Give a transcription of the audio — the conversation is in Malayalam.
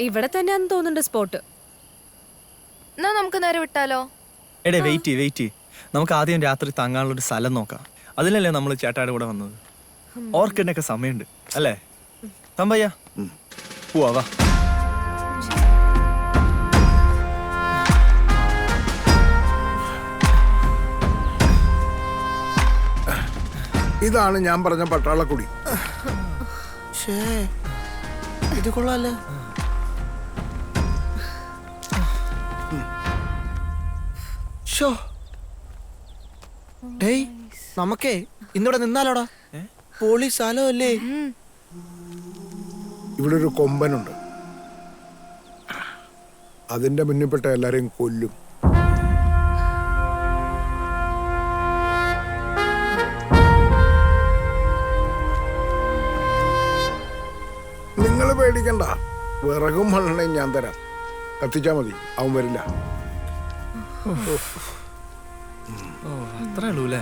ഇവിടെ തന്നെയാന്ന് തോന്നുന്നുണ്ട് സ്പോട്ട്. എന്നാ നമുക്ക് നേരെ വിട്ടാലോ? എടേ വെയിറ്റ് നമുക്ക് ആദ്യം രാത്രി തങ്ങാനുള്ളൊരു സ്ഥലം നോക്കാം. അതിലല്ലേ നമ്മൾ ചേട്ടായുടെ കൂടെ വന്നത്. ഓർക്കിനൊക്കെ സമയമുണ്ട് അല്ലേ തമ്പയ്യ? പോവാ വാ. ഇതാണ് ഞാൻ പറഞ്ഞ പട്ടാളക്കുടി. ഇത് കൊള്ളാല്ലേ? ഡേയ് നമുക്കേ ഇന്നിവിടെ നിന്നാലോടാ. പോളി സ്ഥലമല്ലേ? ഇവിടെ ഒരു കൊമ്പനുണ്ട്. അതിന്റെ മുന്നിൽപ്പെട്ട എല്ലാരെയും കൊല്ലും. നിങ്ങൾ പേടിക്കണ്ട, വിറകും മണ്ണെണ്ണയും ഞാൻ തരാം. കത്തിച്ചാ മതി, അവൻ വരില്ല. അത്രേ ഉള്ളൂ അല്ലേ?